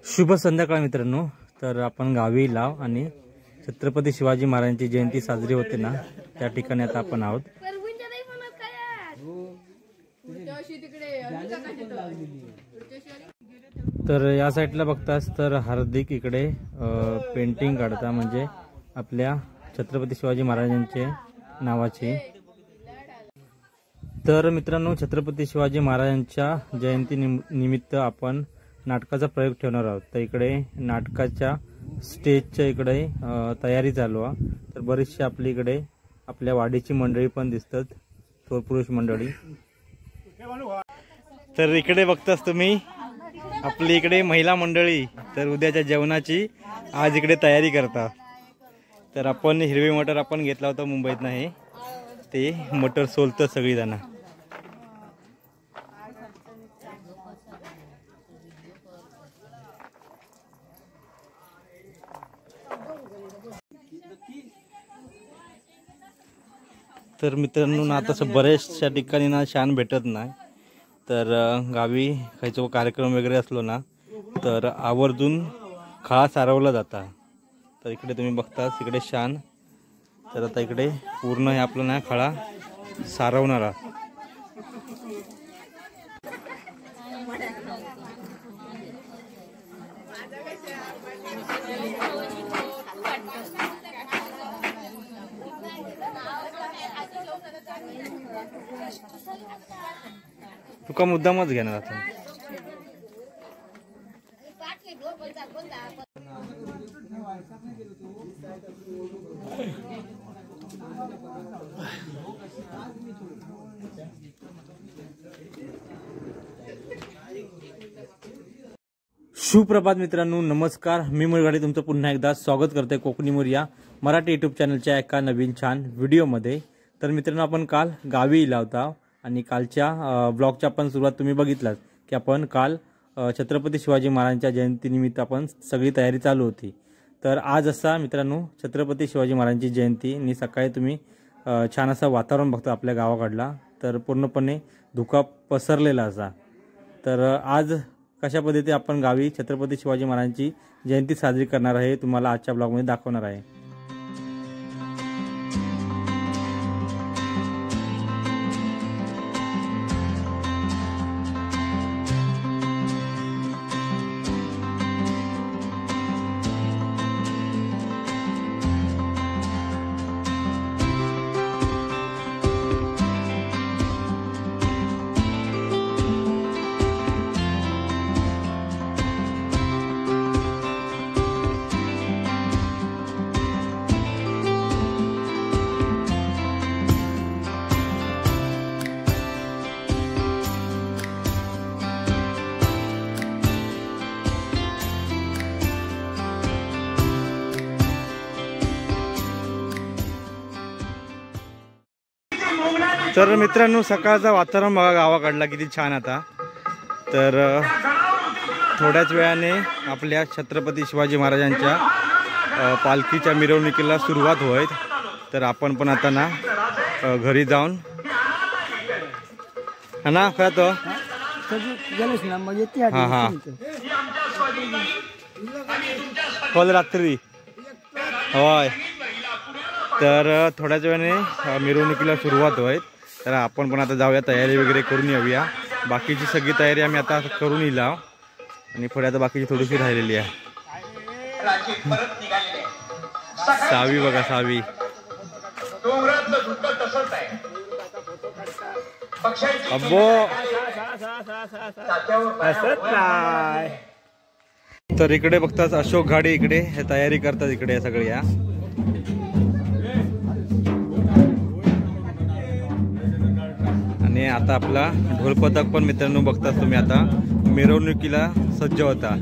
शुभ संध्याकाळ मित्रांनो। तर आपण गावी लाव आणि छत्रपती शिवाजी महाराजांची जयंती साजरी होते ना, त्या ठिकाणी आता आपण आहोत। तर या साईडला बघतास तर हार्दिक इकडे पेंटिंग काढता, म्हणजे आपल्या छत्रपती शिवाजी महाराजांचे नावाची। तर मित्रांनो, छत्रपती शिवाजी महाराजांच्या जयंती निमित्त आपण नाटकाचा प्रयोग ठेवणार आहोत। तर इकडे नाटकाच्या स्टेजच्या इकडे तयारी चालू आहे। तर बरीचशी आपली इकडे आपल्या वाडीची मंडळी पण दिसतात, थोर पुरुष मंडळी। तर इकडे बघतास तुम्ही आपली इकडे महिला मंडळी तर उद्याच्या जेवणाची आज इकडे तयारी करतात। तर आपण हिरवी मटर आपण घेतला होता मुंबईत, नाही ते मटर सोलतं सगळी जण। तर मित्रांनो ना, आता बऱ्याचशा ठिकाणी ना शान भेटत नाही। तर गावी खायचा कार्यक्रम वगैरे असलो ना, तर आवर्जून खळा सारवला जाता। तर इकडे तुम्ही बघतास इकडे शान। तर आता इकडे पूर्ण हे आपलं ना खळा सारवणार आहे। तुका मुद्दामच घेणार आता। सुप्रभात मित्रांनो, नमस्कार। मी मुरगाडी तुमचं पुन्हा एकदा स्वागत करते कोकणी मूर या मराठी यूट्यूब चॅनलच्या एका नवीन छान व्हिडिओमध्ये। तर मित्रांनो, आपण काल गावी इला होता आणि कालच्या ब्लॉगची आपण सुरुवात तुम्ही बघितलात की आपण काल छत्रपती शिवाजी महाराजांच्या जयंतीनिमित्त आपण सगळी तयारी चालू होती। तर आज असा मित्रांनो छत्रपती शिवाजी महाराजांची जयंती आणि सकाळी तुम्ही छान असं वातावरण बघता आपल्या गावाकडला। तर पूर्णपणे धुका पसरलेला असा। तर आज कशा पद्धतीने आपण गावी छत्रपती शिवाजी महाराजांची जयंती साजरी करणार आहे तुम्हाला आजच्या ब्लॉगमध्ये दाखवणार आहे। तर मित्रांनो, सकाळचा वातावरण बघा गावाकडला किती छान आता। तर थोड्याच वेळाने आपल्या छत्रपती शिवाजी महाराजांच्या पालखीच्या मिरवणुकीला सुरुवात होईल। तर आपण पण आता ना घरी जाऊन ना कळतो हां हां काल रात्री होय। तर थोड्याच वेळाने मिरवणुकीला सुरुवात होईल। तर आपण पण आता जाऊया, तयारी वगैरे करून येऊया। बाकीची सगळी तयारी आम्ही आता करून येईल आणि पुढे आता बाकीची थोडीशी राहिलेली आहे। सावी बघा सावी। अब्बो तर इकडे बघताच अशोक गाडी इकडे तयारी करतात इकडे सगळ्या। आणि आता आपला ढोलपथक पण मित्रांनो बघतात तुम्ही आता मिरवणुकीला सज्ज होता।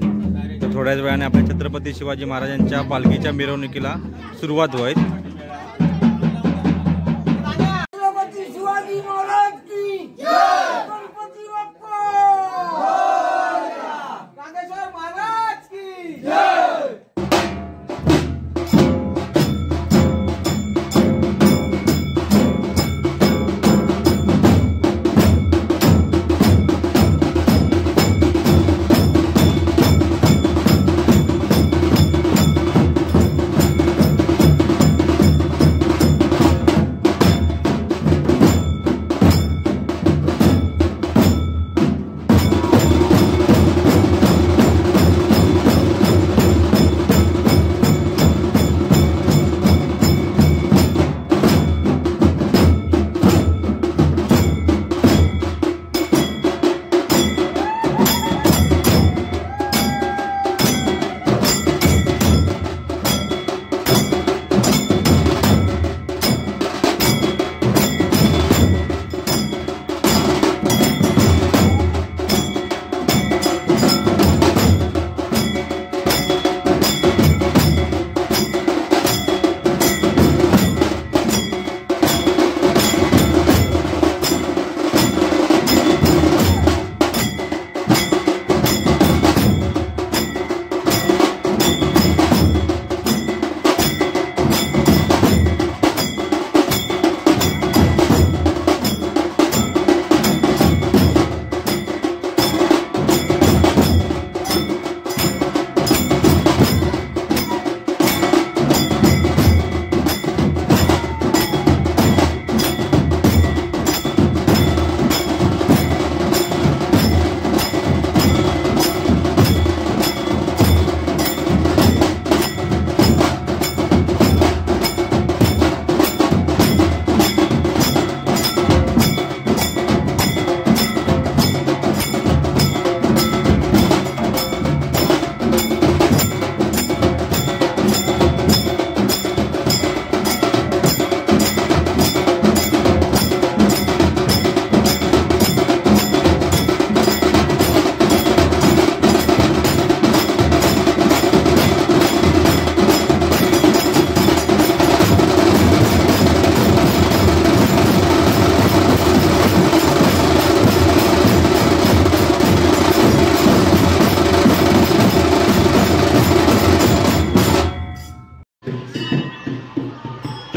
तर थोड्याच वेळाने आपल्या छत्रपती शिवाजी महाराजांच्या पालखीच्या मिरवणुकीला सुरुवात होईल।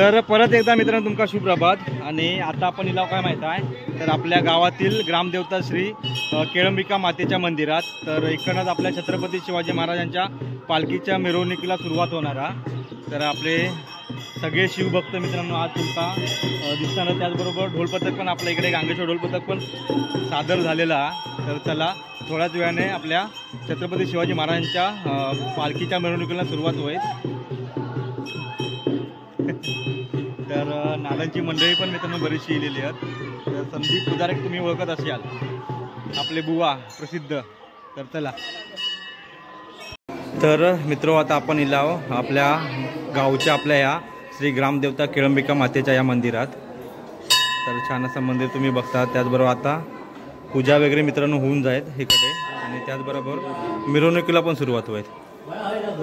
तर परत एकदा मित्रांनो तुमका शुभप्रभात। आणि आता आपण इलाव काय माहित आहे तर आपल्या गावातील ग्रामदेवता श्री केळंबिका मातेच्या मंदिरात। तर इकडनंच आपल्या छत्रपती शिवाजी महाराजांच्या पालखीच्या मिरवणुकीला सुरुवात होणार आहे। तर आपले सगळे शिवभक्त मित्रांनो आज तुमका दिसताना, त्याचबरोबर ढोलपथक पण आपल्या इकडे गांगेश्वर ढोलपथक पण सादर झालेला आहे। तर चला थोड्याच वेळाने आपल्या छत्रपती शिवाजी महाराजांच्या पालखीच्या मिरवणुकीला सुरुवात होईल। तर नालांची मंडळी पण मित्रांनो बरीचशी येलेली आहेत। तर संदीप पुजारक तुम्ही ओळखत असाल, आपले बुवा प्रसिद्ध। तर चला तर मित्रो आता आपण इलाव आपल्या गावच्या आपल्या या श्री ग्रामदेवता केळंबिका मातेच्या या मंदिरात। तर छान असं मंदिर तुम्ही बघता। त्याचबरोबर आता पूजा वगैरे मित्रांनो होऊन जाईल इकडे, आणि त्याचबरोबर मिरवणुकीला पण सुरुवात होईल।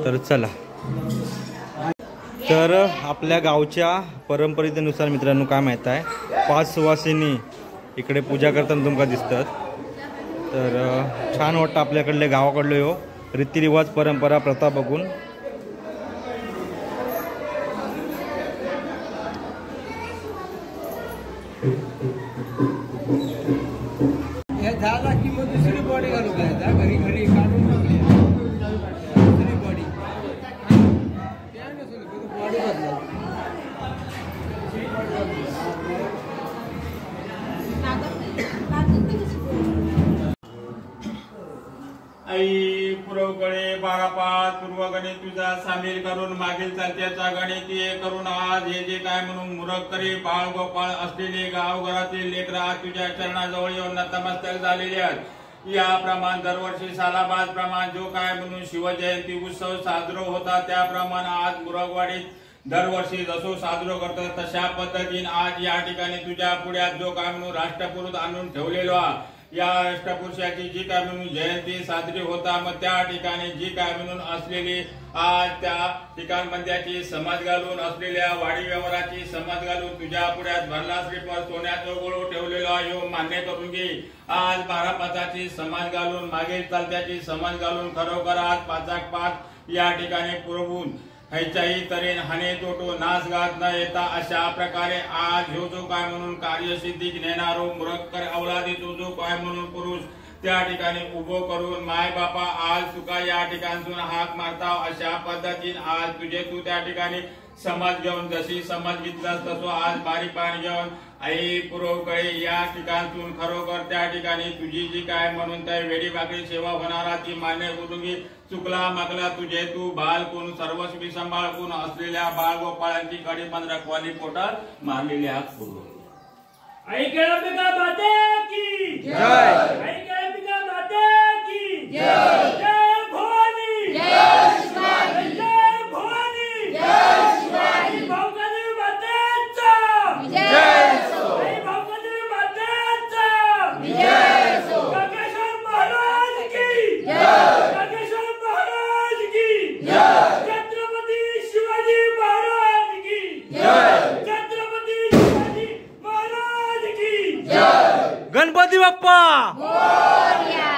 तर चला तर आपल्या गावच्या परंपरेनुसार मित्रांनो काय माहित आहे 5 सुवासिनी इकडे पूजा करताना तुमका दिसतात। तर छान वाटतं आपल्याकडले गावाकडले हो रीतिरिवाज परंपरा प्रथा बघून। हे झाला की मग दुसरी बॉडी घालू काय घरी घरी काढून टाकली दुसरी बॉडी बॉडी बदला आई पुरवकडे 12 पूर्वगणे तुझा सामील करून मागील चालत्याचा गणितीय करून आज हे जे काय म्हणून मुरकरी बाळ गोपाळ असलेले गावघरातील लेकरा तुझ्या चरणाजवळ येऊन नतमस्तक झालेले आहेत। याप्रमाणे दरवर्षी सालाबाद प्रमाण जो काय म्हणून शिवजयंती उत्सव साजरा होता त्याप्रमाणे आज मुरगवाडीत दरवर्षी जसो साजरा करतात तशा पद्धतीने आज या ठिकाणी तुझ्या पुढ्यात जो काय म्हणून राष्ट्रपुरुष आणून ठेवलेलो आहे। या राष्ट्रपुरुषाची जी काय म्हणून जयंती साजरी होता, मग त्या ठिकाणी जी काय म्हणून असलेली आज त्या ठिकाण बंद्याची समज घालून असलेल्या वाडी व्यवहाराची समज घालून तुझ्या पुढ्यात भरला श्रीफळ सोन्याचा गोळो ठेवलेला यो मान्य करून घे। आज 12 समज घालून मागील चालत्याची समज घालून खरोखर आज 5 या ठिकाणी पुरवून ह्याच्याही तऱ्हेन हाने तोटो नाश गात न येता अशा प्रकारे आज ह्यो जो काय म्हणून कार्यसिद्धी नेणारो मुरक्कर अवलादीचो जो काय म्हणून पुरुष त्या ठिकाणी उभो करून माय बापा आज तुका या ठिकाणून हाक मारता अशा पद्धतीने आज तुझे तू त्या ठिकाणी समज घेऊन जशी समज घेतलास तसो आज बारी पाणी घेऊन आई पुरवकडे या ठिकाणून खरोखर त्या ठिकाणी तुझी जी काय म्हणून त्या वेडी बाकडी सेवा होणारा ती मान्य करून घे। चुकला मागला तुझे तू बाल कोण सर्वस्वी सांभाळ कोण असलेल्या बाळ गोपाळांची कडी पण रखवाली पोटात मारलेली हात पूर्व आई केळंबिका माते की जय। आई केळंबिका माते की जय। जय भवानी जय शिवाजी जय भवानी जय शिवाजी भाऊकादेवी मातेचा जय असो आई भाऊकादेवी मातेचा जय असो गंगेश्वर महाराज की जय गंगेश्वर महाराज की जय छत्रपती शिवाजी महाराज की जय छत्रपती शिवाजी महाराज की जय गणपती बाप्पा मोरया।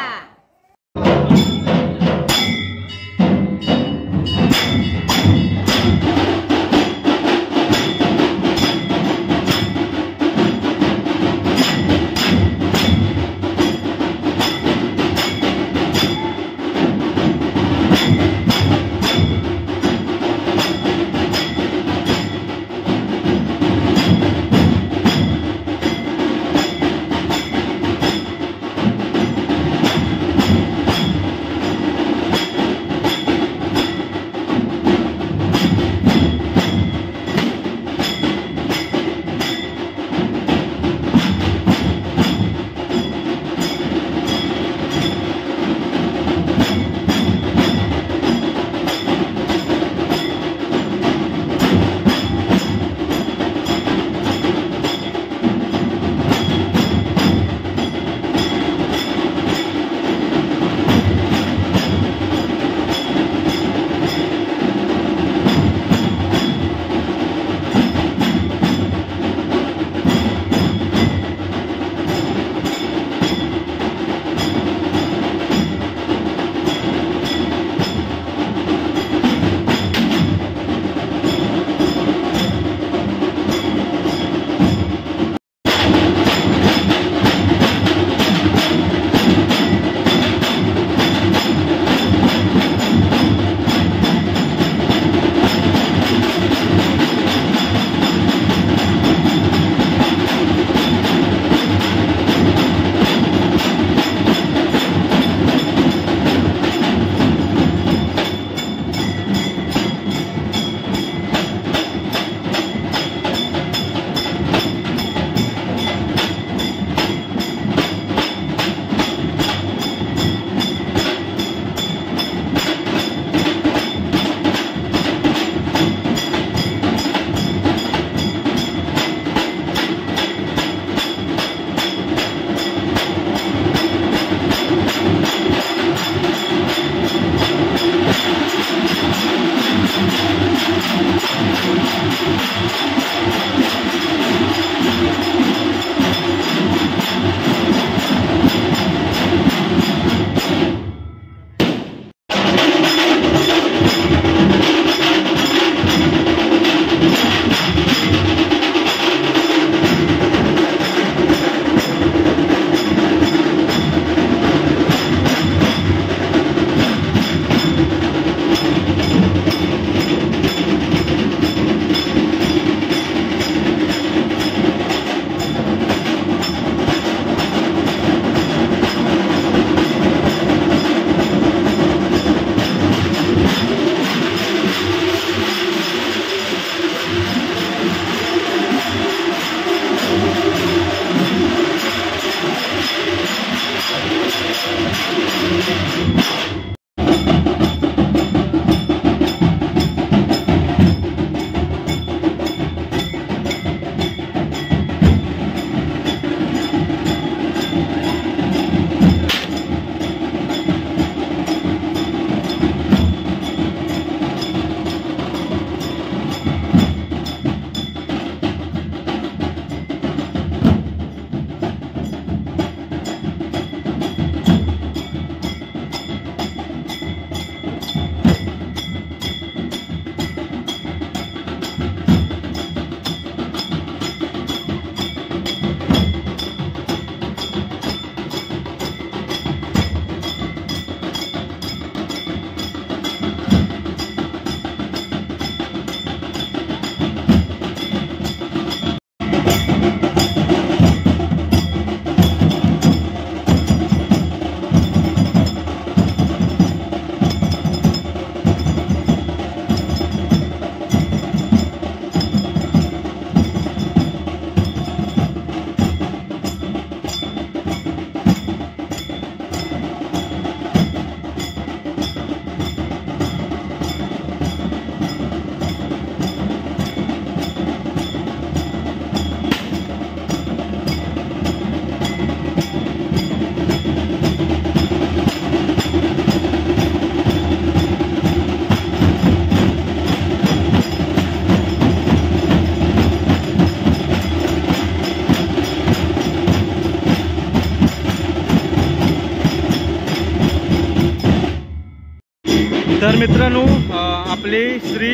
तर मित्रांनो आपली श्री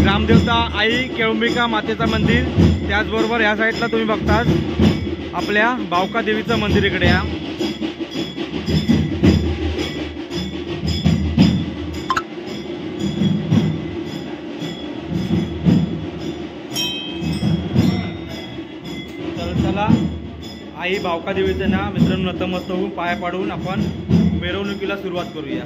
ग्रामदेवता आई केळंबिका मातेचं मंदिर, त्याचबरोबर ह्या साईडला तुम्ही बघताच आपल्या बावका देवीचं मंदिर इकडे या. तर चला आई बावका देवीचं ना मित्रांनो नतमस्त होऊन पाया पाडून आपण मिरवणुकीला सुरुवात करूया.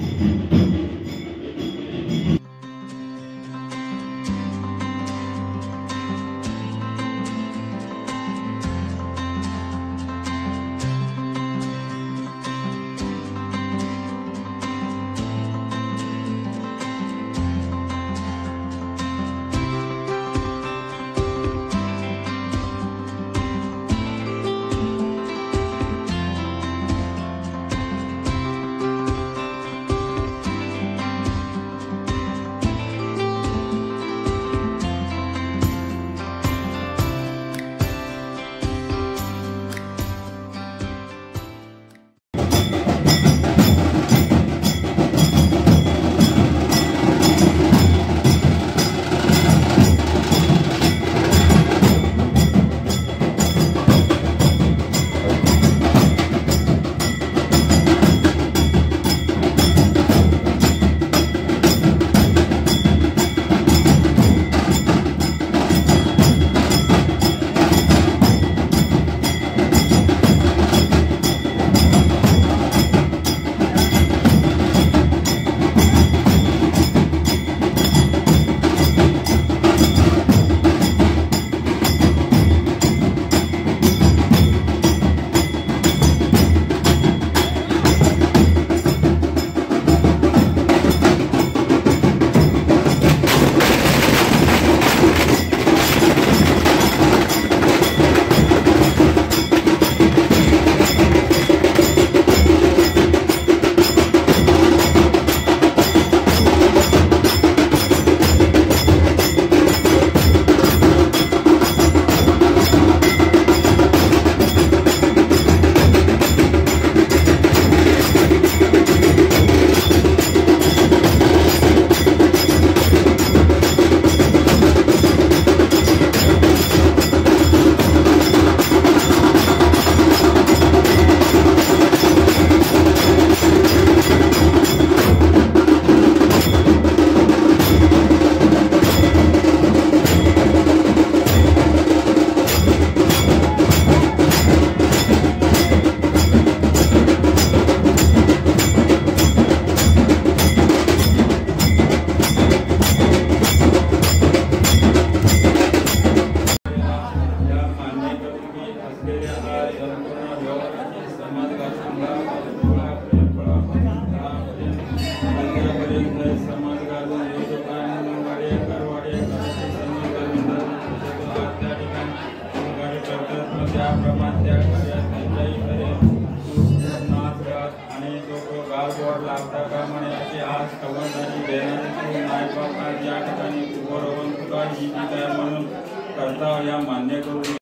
या मान्य करून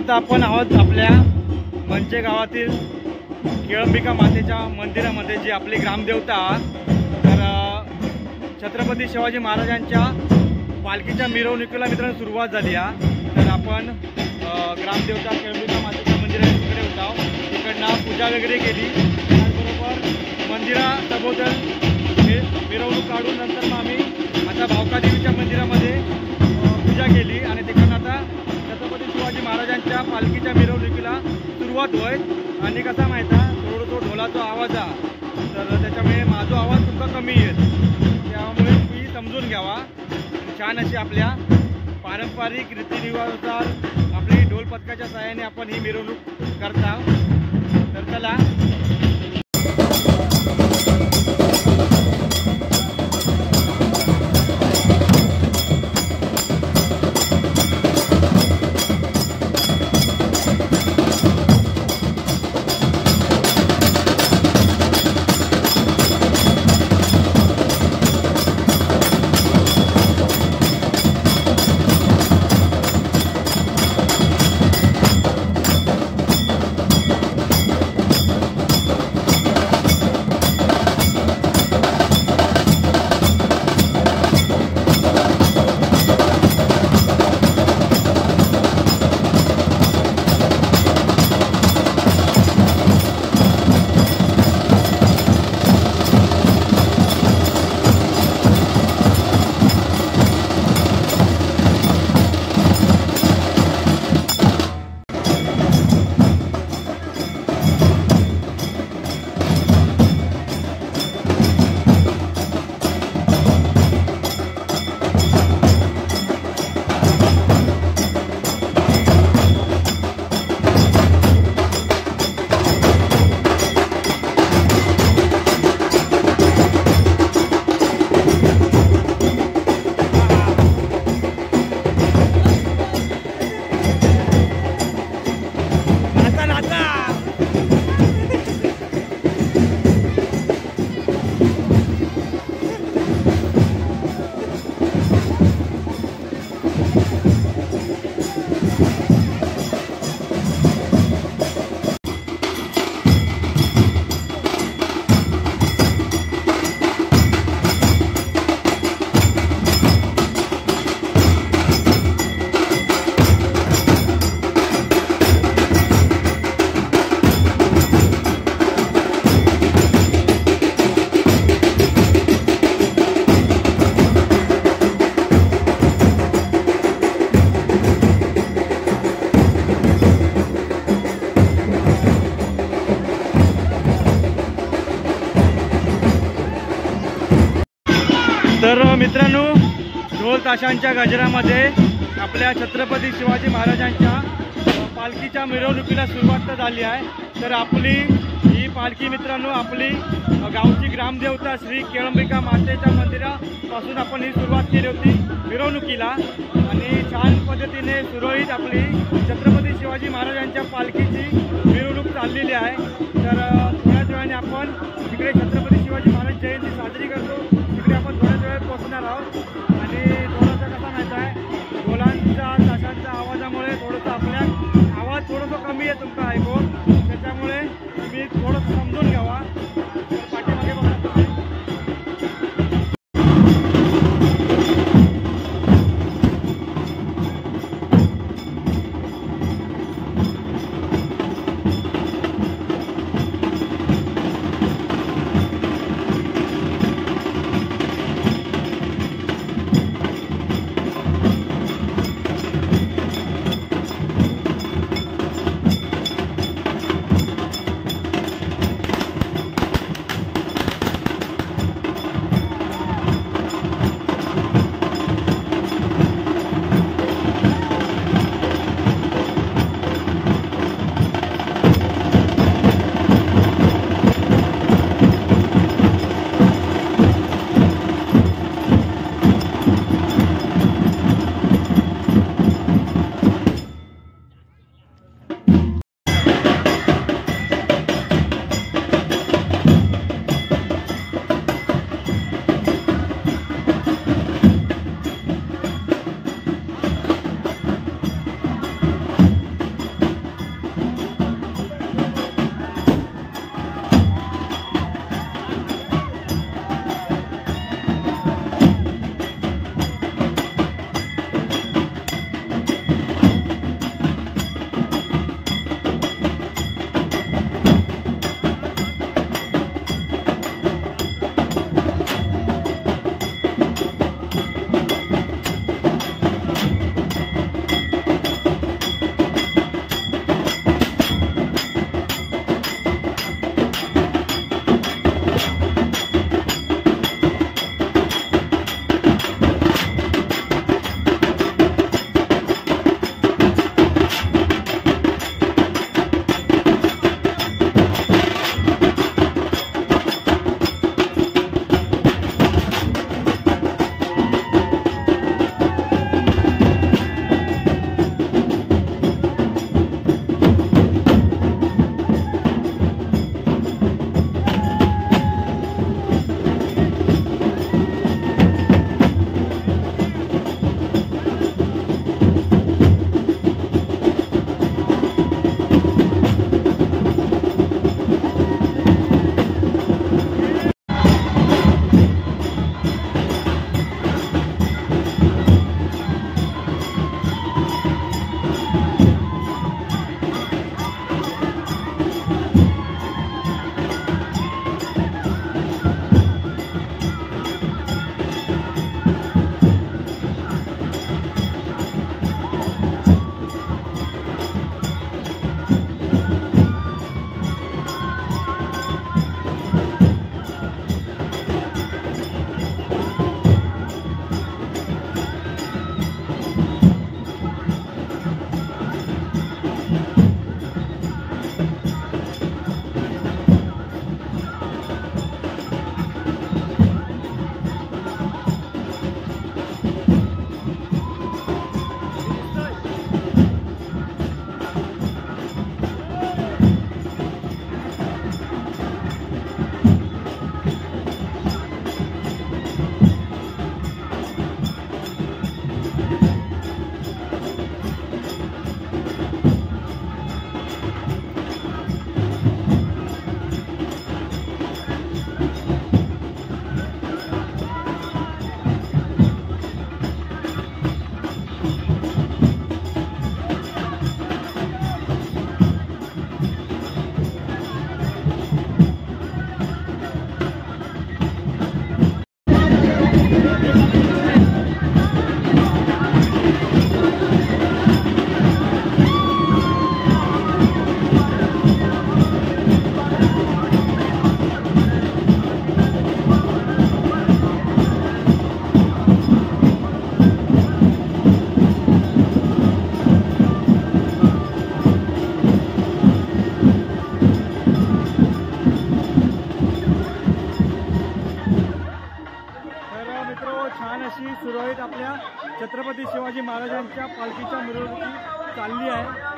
आता आपण आहोत आपल्या मंचे गावातील केळंबिका मातेच्या मंदिरामध्ये, जी आपली ग्रामदेवता. तर छत्रपती शिवाजी महाराजांच्या पालखीच्या मिरवणुकीला मित्रांनो सुरुवात झाली आहे. तर आपण ग्रामदेवता केळंबिका मातेच्या मंदिरात तिकडे होतो. तिकडनं पूजा वगैरे केली. त्याचबरोबर मंदिरासभोवताल मिरवणूक काढून नंतर मग आम्ही आता भावकादेवीच्या मंदिरामध्ये पूजा केली आणि तिकडनं आता छत्रपती शिवाजी महाराजांच्या पालखीच्या मिरवणुकीला सुरुवात होय. आणि कसा माहिती आहे, थोडं ढोलाचा आवाज आहे, तर त्याच्यामुळे माझा आवाज तुमचा कमी येईल, त्यामुळे तुम्ही समजून घ्यावा. छान अशी आपल्या पारंपरिक रीतिरिवाजानुसार आपली ढोल पथकाच्या सहाय्याने आपण ही मिरवणूक करता. तर चला तर मित्रांनो, ढोल ताशांच्या गजरामध्ये आपल्या छत्रपती शिवाजी महाराजांच्या पालखीच्या मिरवणुकीला सुरुवात झाली आहे. तर आपली ही पालखी मित्रांनो आपली गावची ग्रामदेवता श्री केळंबिका मातेच्या मंदिरापासून आपण ही सुरुवात केली होती मिरवणुकीला आणि छान पद्धतीने सुरळीत आपली छत्रपती शिवाजी महाराजांच्या पालखीची मिरवणूक चाललेली आहे. तर थोड्याच वेळाने आपण तिकडे छत्रपती शिवाजी महाराज जयंती साजरी करतो, तिकडे आपण थोड्याच वेळात पोहोचणार आहोत. आणि थोडासा कसा माहीत आहे, ढोलांचा ताशांच्या आवाजामुळे थोडंसं आपल्या आवाज थोडंसं कमी आहे तुमचा ऐकून, त्याच्यामुळे तुम्ही थोडंसं समजून घ्यावा. पाठीमागे बघा तुम्ही. छान अशी सुरळीत आपल्या छत्रपती शिवाजी महाराजांच्या पालखीच्या मिरवणुकी चालली आहे।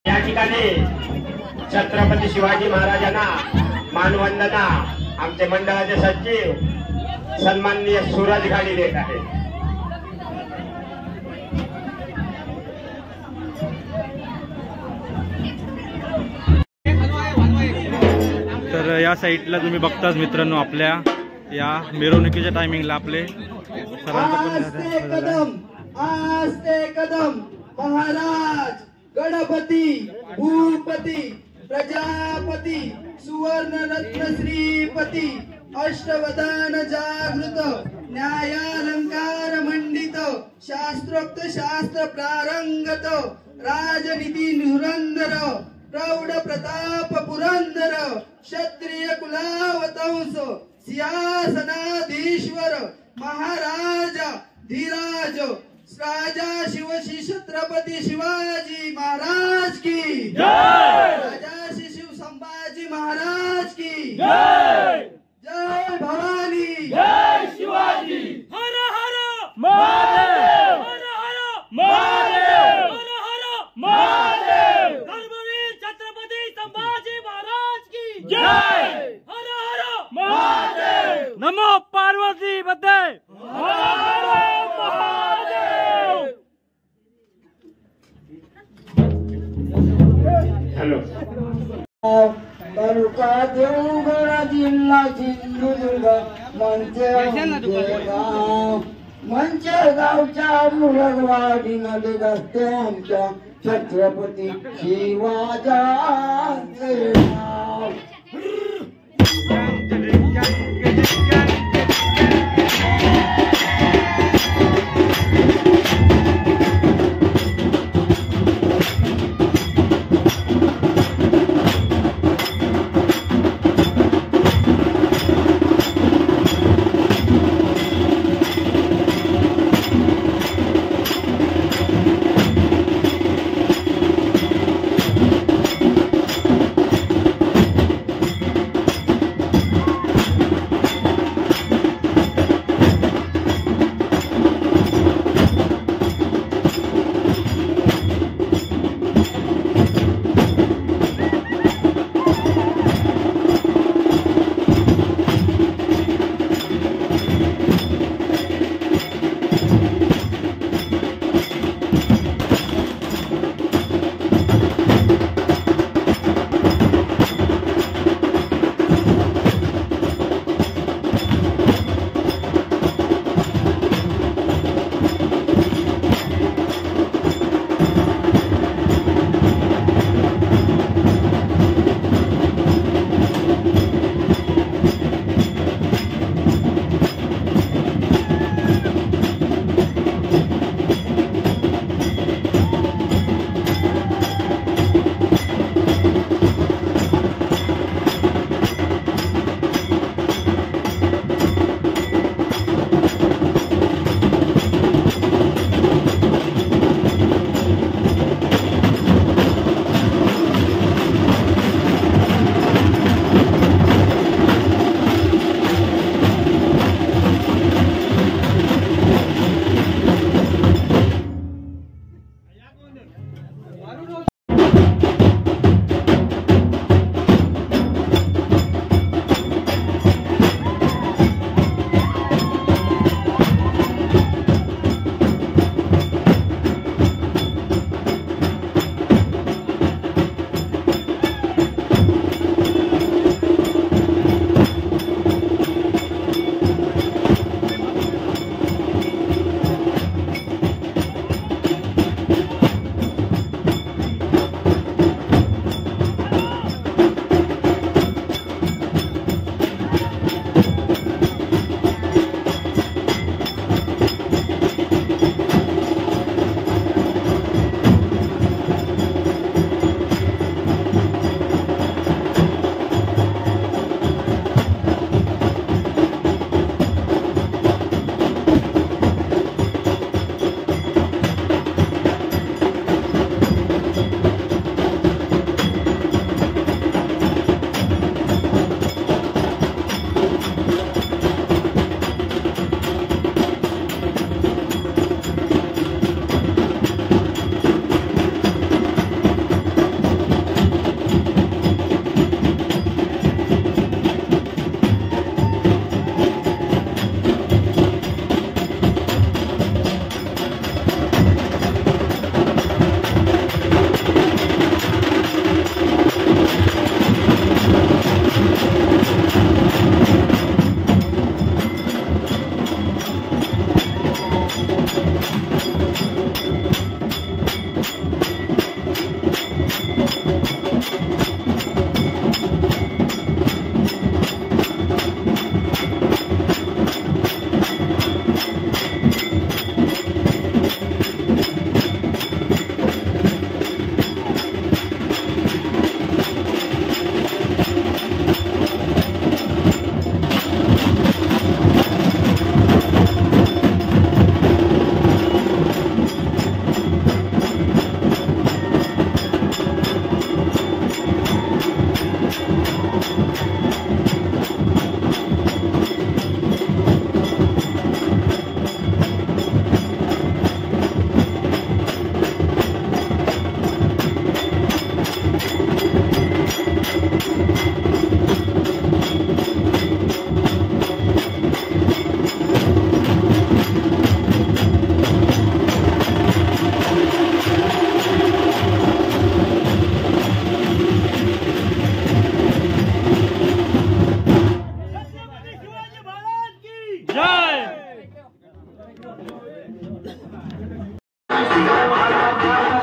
या ठिकाणी छत्रपती शिवाजी महाराजांना मानवंदना आमचे मंडळाचे सचिव सन्माननीय सूरज घाडी देत आहे। तर या साईडला तुम्ही बघताच मित्रांनो, आपल्या या मिरवणुकीच्या टायमिंगला आपले आस्ते कदम महाराज गणपती भूपती प्रजापती सुवर्ण रत्न श्रीपती अष्टवदान जागृत न्यायालंकार मंडित शास्त्रोक्त शास्त्र प्रारंगत राजनीती धुरंधर प्रौढ प्रताप पुरंदर क्षत्रिय कुलावतंस सिंहासनाधीश्वर महाराजा धीराज राजा शिवशी छत्रपती शिवाजी महाराज की जय। राजा शिव संभाजी महाराज की जय। जय भवानी जय शिवाजी। हर हर महादेव, हर हर महादेव, हर हर महादेव। धर्मवीर छत्रपती संभाजी महाराज की जय। हर हर महादेव। नमो पार्वती बद्दे हॅलो तालुका देवगड जिल्हा सिंधुदुर्ग मंचरगावच्या मुरगवाडीमध्ये रस्ते आमच्या छत्रपती शिवाजी नाव।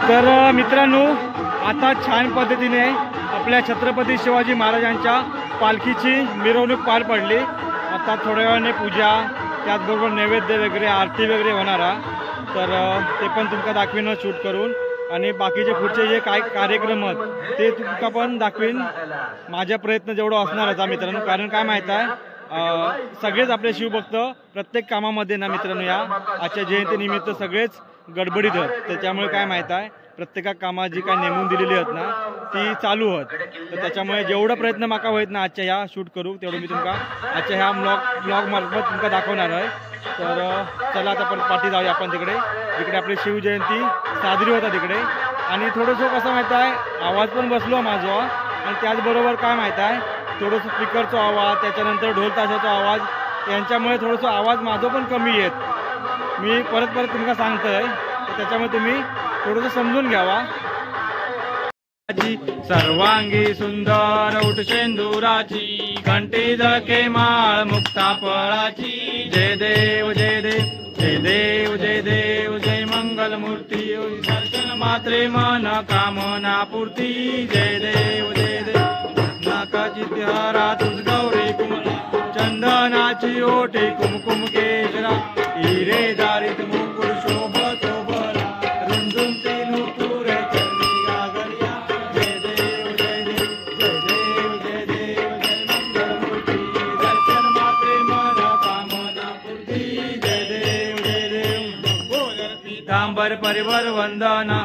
तर मित्रांनो, आता छान पद्धतीने आपल्या छत्रपती शिवाजी महाराजांच्या पालखीची मिरवणूक पार पडली। आता थोड्या वेळाने पूजा, त्याचबरोबर नैवेद्य वगैरे, आरती वगैरे होणार आहे। तर ते पण तुमका दाखवीन शूट करून, आणि बाकीचे पुढचे जे काय कार्यक्रम आहेत ते तुमका पण दाखवीन। माझा प्रयत्न जेवढा असणारच मित्रांनो, कारण काय माहिती आहे, सगळेच आपले शिवभक्त प्रत्येक कामामध्ये ना मित्रांनो, या आजच्या जयंतीनिमित्त सगळेच गडबडीत आहेत। त्याच्यामुळे काय माहिती आहे, प्रत्येका कामात जी काय नेमून दिलेली आहेत ना ती चालू आहेत। तर त्याच्यामुळे जेवढा प्रयत्न माका होईत ना आजच्या ह्या शूट करू, तेवढं मी तुमका आजच्या ह्या ब्लॉग मार्फत तुमका दाखवणार आहे। तर चला आता परत पाठी जाऊया आपण तिकडे, जिकडे आपली शिवजयंती साजरी होता तिकडे। आणि थोडंसं कसं माहिती आहे, आवाज पण बसलो माझा, आणि त्याचबरोबर काय माहिती आहे, थोडंसं स्पीकरचा आवाज, त्याच्यानंतर ढोल ताशाचा आवाज, यांच्यामुळे थोडंसं आवाज माझं पण कमी येत। मी परत तुमका सांगतोय, तर त्याच्यामुळे तुम्ही थोडंसं समजून घ्यावा। सर्वांगी सुंदर उठशेंदुराची, घंटी झळके माळ मुक्ता फळाची। जय देव जय देव जय देव जय देव, जय मंगल मूर्ती, दर्शन मात्रे मन कामना पूर्ती। जय देव जय देव, नाकाची तिहारा तुझ गौरी कुमला, चंदनाची ओटी कुमकुम केशरा, हिरे दारित मुकुट शोभतो बरा, रुंदुंती नुपुरे चरणी गागरिया। जय देव जय देव जय देव जय देव, जय मंगल मूर्ती, दर्शन मात्रे मन कामना पूर्ती। जय देव जय देव, पीतांबर परिवर वंदना,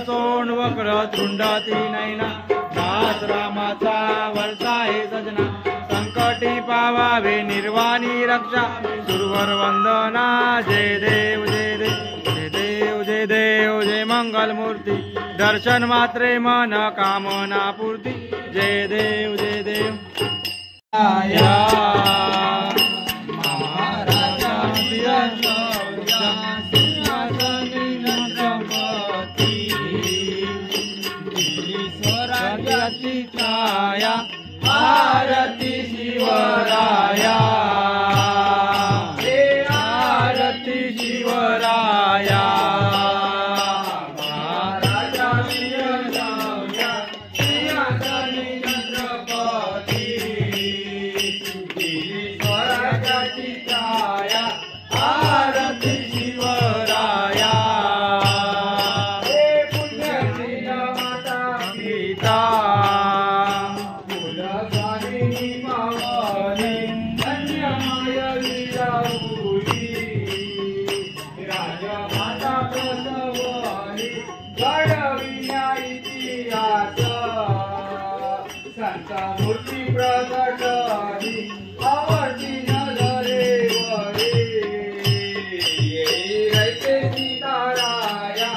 सोंड वक्र तृंडाती नैना, दास रामाचा वरचा हे सजना, संकटी पावावे निर्वाणी रक्षा, सुरवर वंदना। जय देव जय देव जय देव जय देव, जय मंगल मूर्ती, दर्शन मात्रे मन कामना पूर्ती। जय देव जय देव। छाया आरती शिवराया, आरती शिवराया, महाराजा वीरराया, सिंहासनी छत्रपती, दिली स्वराज्याची छाया, आरती शिवराया। हे पुण्यशील माता पिता, मूर्ती प्रगटली आवडती नजरे वरे, रैते सीताराया,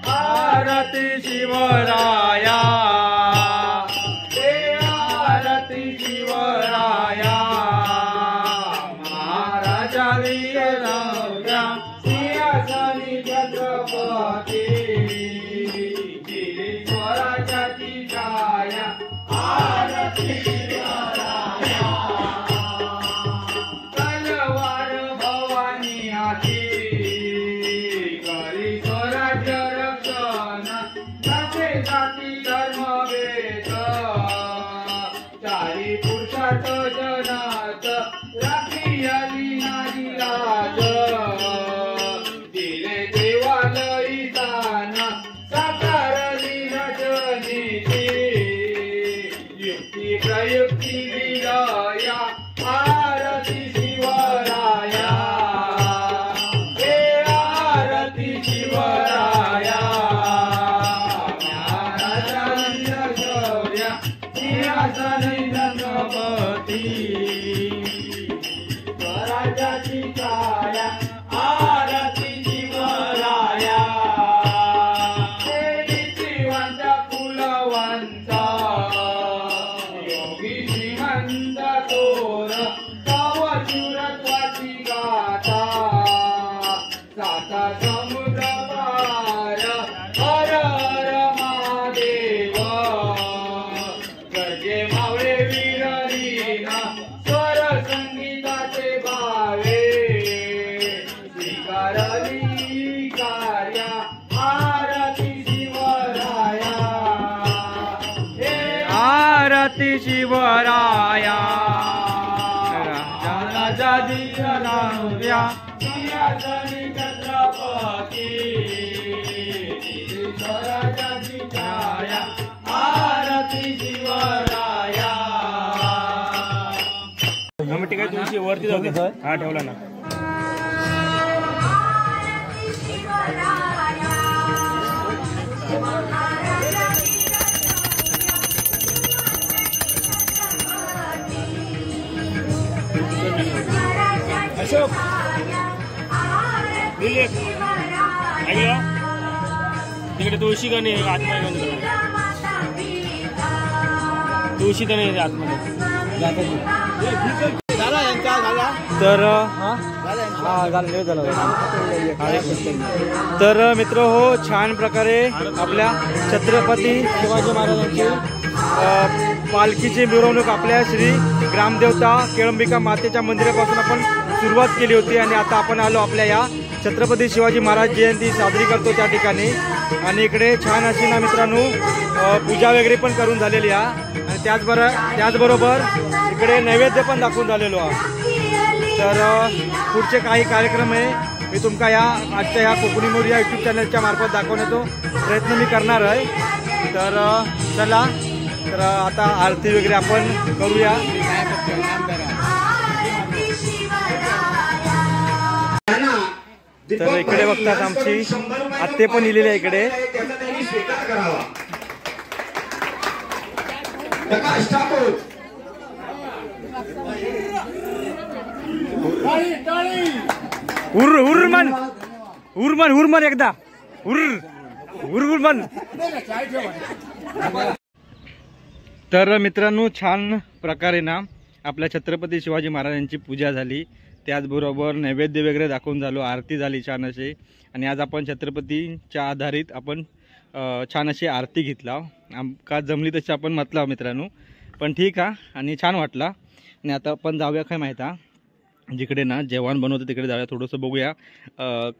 आरती शिवराया, आरती शिवराया, महाराजा वीरराया, सिंहासनी छत्रपती, दिली स्वराज्याची छाया, आरती शिवराया। तलवार भवानी हाती, लईताना साकारली नटनीती युक्ती प्रयुक्ती विलया आरती शिवराया हे आरती शिवराया ज्ञानानंद शौर्य सिंहासनी गणपती स्वराज्याची छाया आरती शिवराया हे नीतिवंत कुलवंत योगी श्रीमंत तोर तव शूरत्वाची गाथा साता समुद्र पार हर हर महादेव गजे मावळे वीरलीना स्वर संगीताचे भावे स्वीकारली कार्या आरती शिवराया हे आरती शिवराया राजा दिव्या सिंहासनी छत्रपती स्वराज्याची छाया आरती शिवराया ठीक आहे तुळशी वरती जाऊ दे. हा ठेवला ना. अशोक दिलीप ऐकलं तिकडे तुळशी गणी आतमध्ये तुळशी गणी आतमध्ये तर मित्र हो छान प्रकारे आपल्या छत्रपती शिवाजी महाराजांची पालखीची मिरवणूक आपल्या श्री ग्रामदेवता केळंबिका मातेच्या मंदिरापासून आपण सुरुवात केली होती आणि आता आपण आलो आपल्या या छत्रपती शिवाजी महाराज जयंती साजरी करतो त्या ठिकाणी. आणि इकडे छान अशी ना मित्रांनो पूजा वगैरे पण करून झालेली आहे आणि त्याचबरोबर इकडे नैवेद्य पण दाखवून झालेलो आहे. तर पुढचे काही कार्यक्रम आहे मी तुमका या आजच्या ह्या कोकणी मोरी या यूट्यूब चॅनलच्या मार्फत दाखवण्याचा प्रयत्न मी करणार आहे. तर चला तर आता आरती वगैरे आपण करूया. तर इकडे बघतात आमची आत्ते पण इलेली आहे इकडे. उर्मन एकदा उर्मन. तर मित्रांनो छान प्रकारे ना आपल्या छत्रपती शिवाजी महाराजांची पूजा झाली. त्याचबरोबर नैवेद्य वगैरे दाखवून झालो, आरती झाली छान अशी. आणि आज आपण छत्रपतीच्या आधारित आपण छान अशी आरती घेतला. आमका जमली तशी आपण म्हटला मित्रांनो, पण ठीक आहे आणि छान वाटला. आणि आता आपण जाऊया काय माहीत आहे जिकडे ना जेवण बनवतं तिकडे जाऊया, थोडंसं बघूया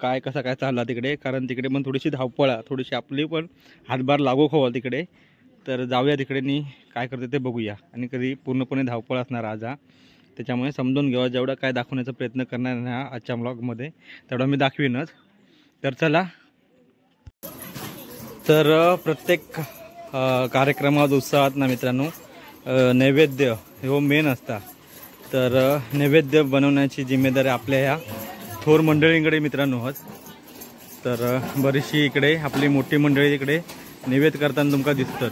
काय कसं काय चालला तिकडे. कारण तिकडे पण थोडीशी धावपळ आहे, थोडीशी आपली पण हातभार लागू खवा तिकडे. तर जाऊया तिकडे नी काय करते ते बघूया. आणि कधी पूर्णपणे धावपळ असणार आज त्याच्यामुळे समजून घेऊया. जेवढा काय दाखवण्याचा प्रयत्न करणार आहे आजच्या ब्लॉगमध्ये तेवढा मी दाखवीनच. तर चला. तर प्रत्येक कार्यक्रमात उत्साहात ना मित्रांनो नैवेद्य हो मेन असता. तर नैवेद्य बनवण्याची जिम्मेदारी आपल्या ह्या थोर मंडळींकडे मित्रांनो होत. तर बरीचशी इकडे आपली मोठी मंडळी इकडे नैवेद्य करताना तुमका दिसतात.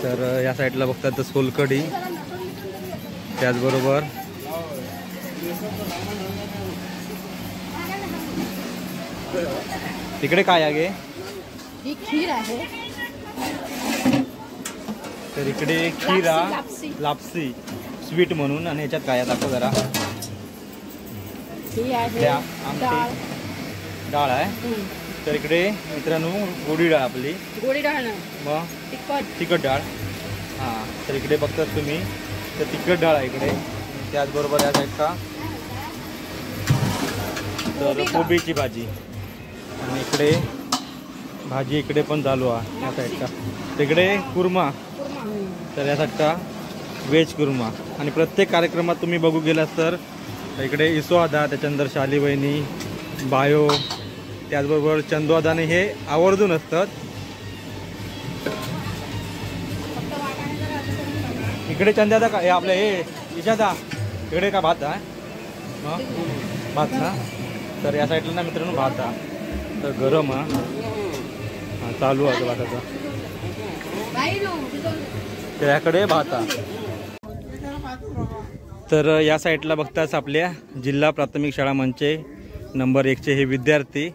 तर या साईडला बघतात तर सोलकढी, त्याचबरोबर तिकडे काय आहे ही खीर आहे. तर इकडे खीर लापसी स्वीट म्हणून. आणि ह्याच्यात काय दाखव जरा. ही आहे डाळ. डाळ आहे. तर इकडे मित्रांनो गोडी डाळ आपली. गोडी डाळ मग तिखट डाळ. हां तर इकडे बघतात तुम्ही तर तिखट डाळ आहे इकडे. त्याचबरोबर या साईड का तर कोबीची भाजी. आणि इकडे भाजी इकडे पण चालू आहे या साईड का. तिकडे कुर्मा. तर यासाठी व्हेज कुर्मा. आणि प्रत्येक कार्यक्रमात तुम्ही बघू गेलात तर इकडे इसोआदा, त्याच्यानंतर शाली बहिणी, बायो, त्याचबरोबर चंदूआदाने हे आवर्जून असतात. इकडे चंदादा का हे आपलं हे इशादा इकडे का भात आहे भात ना. तर या साईडला ना मित्रांनो भात आहे, तर गरम हा चालू आहे भाताचा. तर याकडे भात आहे. तर या साईडला बघताच आपल्या जिल्हा प्राथमिक शाळा मंचे नंबर 1चे हे विद्यार्थी